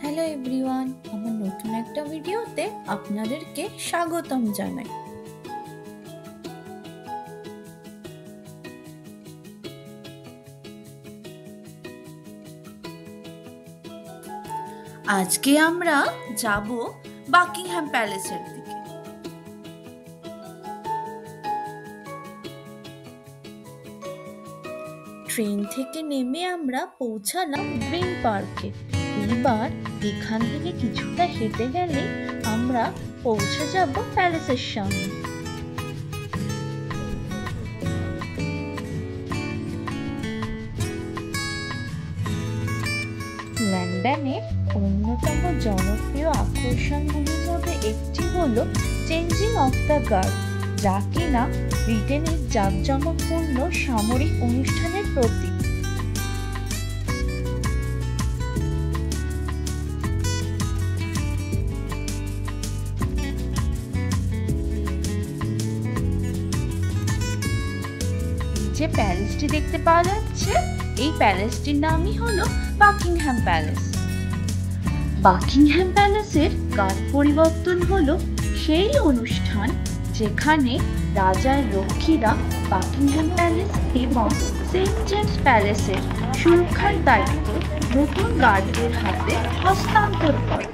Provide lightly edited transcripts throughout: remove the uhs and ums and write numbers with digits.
Hello everyone, আমার নতুন একটা ভিডিওতে আপনাদেরকে স্বাগতম জানাই। আজকে আমরা যাব বাকিংহাম প্যালেসের দিকে। ট্রেন থেকে নেমে আমরা পৌঁছালাম গ্রিন পার্কে। এবার এখান থেকে কিছুটা হেঁটে গেলে আমরা পৌঁছে যাব প্যালেসের সামনে। লন্ডনের অন্যতম জনপ্রিয় আকর্ষণগুলির মধ্যে একটি হলো চেঞ্জিং অফ দ্য গার্ড, যা কিনা ব্রিটেনের জাঁকজমকপূর্ণ সামরিক অনুষ্ঠানের প্রতীক। যে প্যালেসটি দেখতে পাওয়া যাচ্ছে, এই প্যালেসটির নামই হলো বাকিংহাম প্যালেস। বাকিংহাম প্যালেসের গার্ড পরিবর্তন হলো সেই অনুষ্ঠান যেখানে রাজার রক্ষীরা বাকিংহাম প্যালেস এবং সেন্ট জেমস প্যালেসের সুরক্ষার দায়িত্ব নতুন গার্ডদের হাতে হস্তান্তর করে।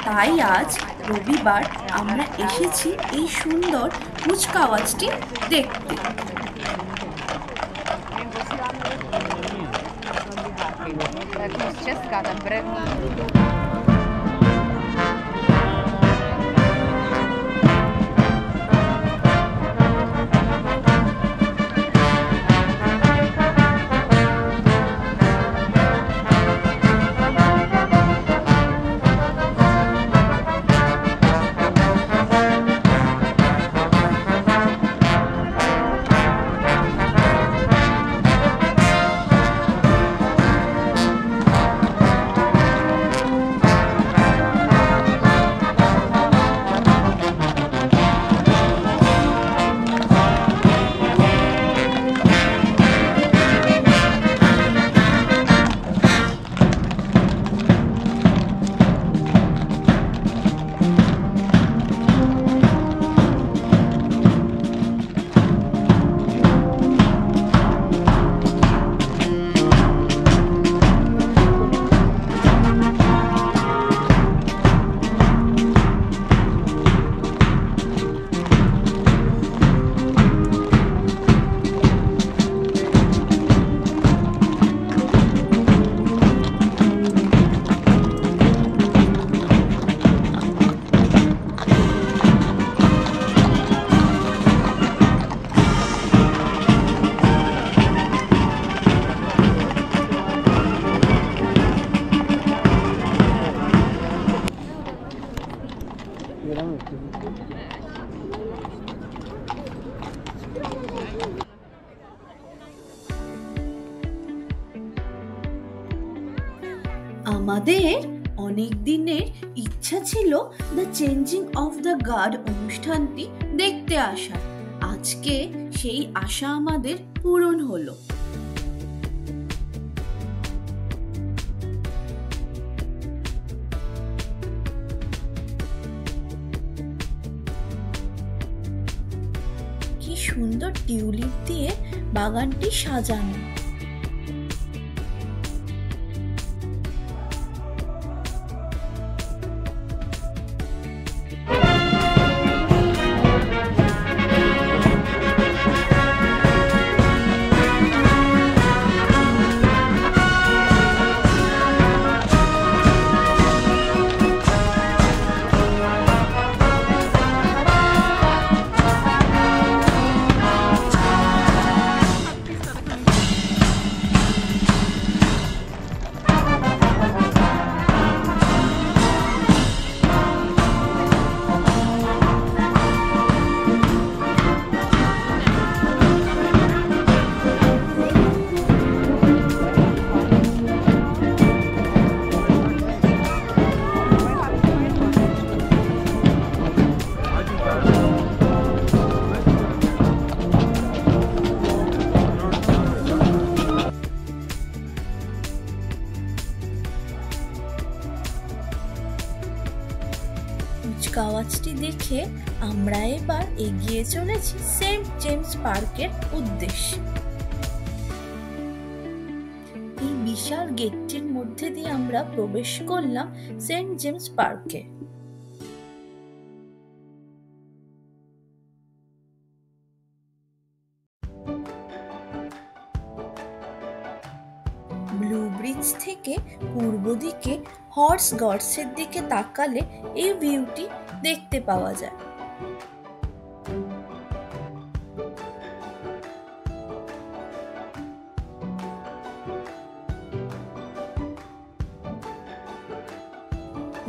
তাই আজ রবিবার আমরা এসেছি এই সুন্দর কুচকাওয়াজটি দেখতে। আমাদের অনেক দিনের ইচ্ছা ছিল the changing of the guard অনুষ্ঠানটি দেখতে আসার। আজকে সেই আশা আমাদের পূরণ হলো। কি সুন্দর টিউলিপ দিয়ে বাগানটি সাজানো। পাঁচটি দেখে আমরা এবার এগিয়ে চলেছি সেন্ট জেমস পার্কের উদ্দেশ্যে। এই বিশাল গেটটির মধ্যে দিয়ে আমরা প্রবেশ করলাম সেন্ট জেমস পার্কে। ব্লু ব্রিজ থেকে পূর্ব দিকে হর্স গার্ডসের দিকে তাকালে এই ভিউটি দেখতে পাওয়া যায়।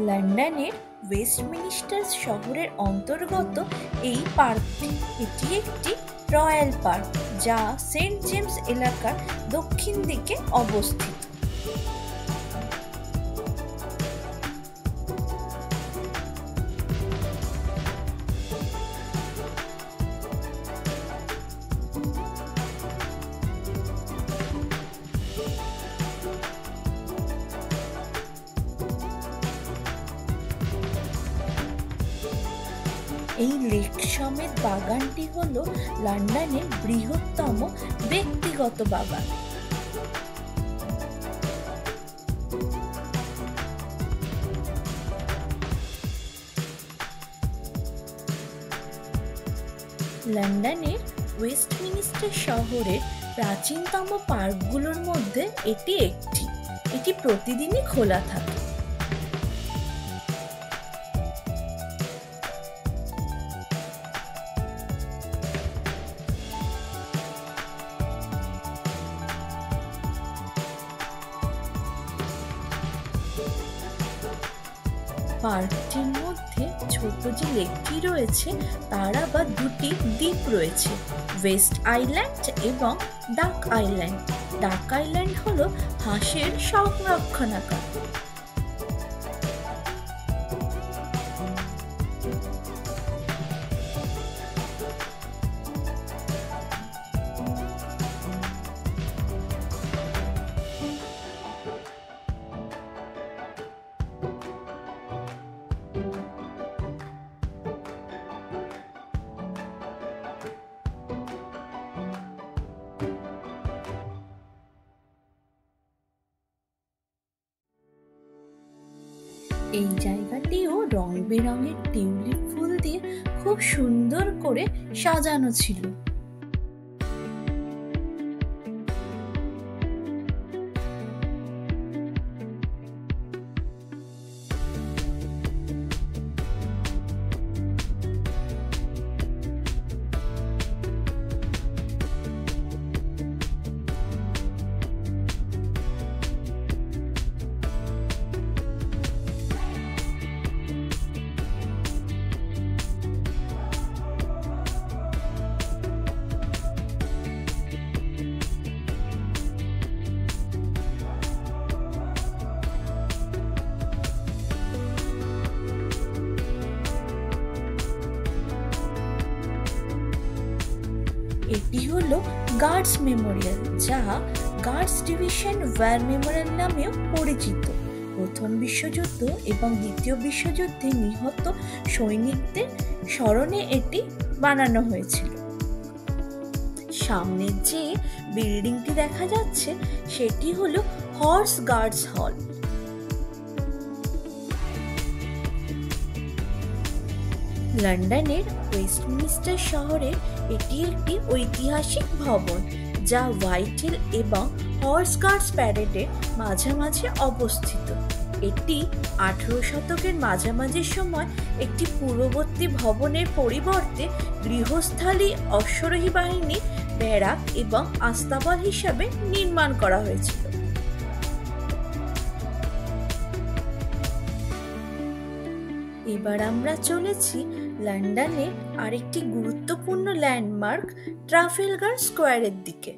লন্ডনের ওয়েস্টমিনিস্টার শহরের অন্তর্গত এই পার্কটি, এটি একটি রয়্যাল পার্ক যা সেন্ট জেমস এলাকার দক্ষিণ দিকে অবস্থিত। এই লেক সমেত বাগানটি হলো লন্ডনের বৃহত্তম ব্যক্তিগত বাগান। লন্ডনের ওয়েস্টমিনিস্টার শহরের প্রাচীনতম পার্কগুলোর মধ্যে এটি একটি। এটি প্রতিদিনই খোলা থাকে। পার্কটির মধ্যে ছোট যে লেকটি রয়েছে তার আবার দুটি দ্বীপ রয়েছে, ওয়েস্ট আইল্যান্ড এবং ডাক আইল্যান্ড। ডাক আইল্যান্ড হলো হাঁসের সংরক্ষণাগার। এই জায়গাটিও রং বেরঙের টিউলিপ ফুল দিয়ে খুব সুন্দর করে সাজানো ছিল। এটি হলো গার্ডস মেমোরিয়াল, যা গার্ডস ডিভিশন ওয়্যার মেমোরিয়াল নামেও পরিচিত। প্রথম বিশ্বযুদ্ধ এবং দ্বিতীয় বিশ্বযুদ্ধে নিহত সৈনিকদের স্মরণে এটি বানানো হয়েছিল। সামনে যে বিল্ডিংটি দেখা যাচ্ছে সেটি হলো হর্স গার্ডস হল। লন্ডনের ওয়েস্টমিনিস্টার শহরে এটি একটি ঐতিহাসিক ভবন যা হোয়াইটহল এবং হর্স গার্ডস প্যারেডের মাঝামাঝি অবস্থিত। এটি 18 শতকের মাঝামাঝি সময় একটি পূর্ববর্তী ভবনের পরিবর্তে গৃহস্থালী অশ্বারোহী বাহিনী, ব্যারাক এবং আস্তাবল হিসাবে নির্মাণ করা হয়েছিল। এবার আমরা চলেছি লন্ডনের আরেকটি গুরুত্বপূর্ণ ল্যান্ডমার্ক ট্রাফেলগার স্কোয়ারের দিকে।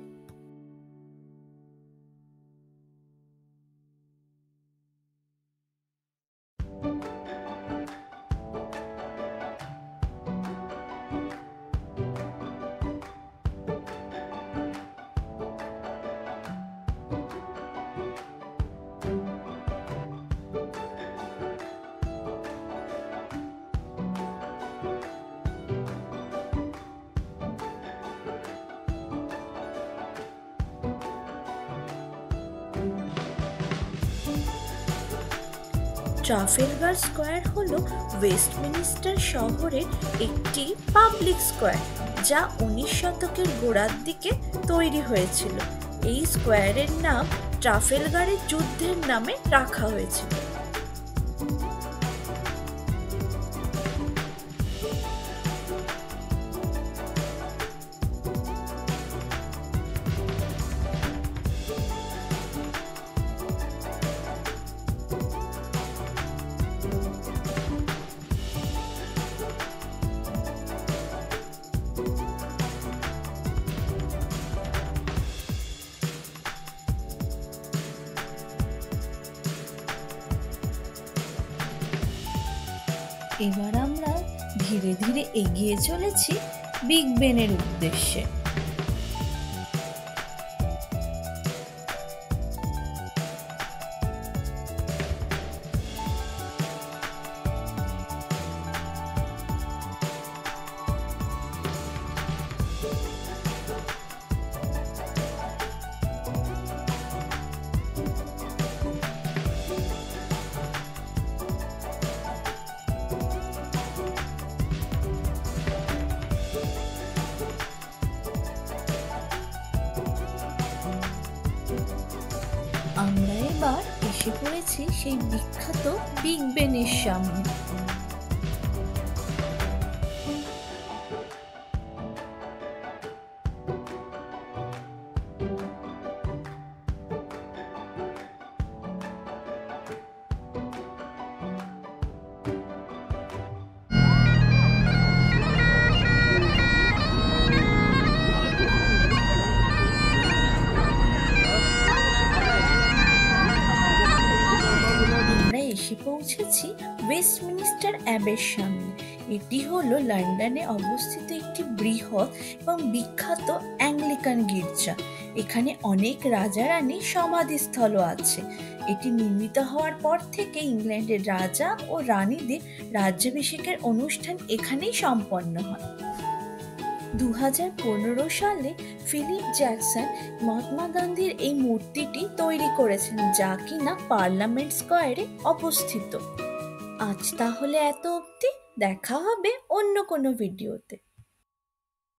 ট্রাফেলগার স্কোয়ার হলো ওয়েস্টমিনিস্টার শহরের একটি পাবলিক স্কোয়ার, যা 19 শতকের গোড়ার দিকে তৈরি হয়েছিল। এই স্কোয়ারের নাম ট্রাফেলগারের যুদ্ধের নামে রাখা হয়েছিল। এবার আমরা ধীরে ধীরে এগিয়ে চলেছি বিগ বেনের উদ্দেশ্যে। আমরা এবার এসে পড়েছি সেই বিখ্যাত বিগ বেনের সামনে। এসে পৌঁছেছি ওয়েস্টমিনিস্টার অ্যাবের সামনে। এটি হলো লন্ডনে অবস্থিত একটি বৃহৎ এবং বিখ্যাত অ্যাংলিকান গির্জা। এখানে অনেক রাজা রানীর সমাধিস্থলও আছে। এটি নির্মিত হওয়ার পর থেকে ইংল্যান্ডের রাজা ও রানীদের রাজ্যাভিষেকের অনুষ্ঠান এখানেই সম্পন্ন হয়। 2015 সালে ফিলিপ জ্যাকসন মহাত্মা গান্ধীর এই মূর্তিটি তৈরি করেছেন, যা কিনা পার্লামেন্ট স্কোয়ারে অবস্থিত। আজ তাহলে এত অবধি, দেখা হবে অন্য কোনো ভিডিওতে।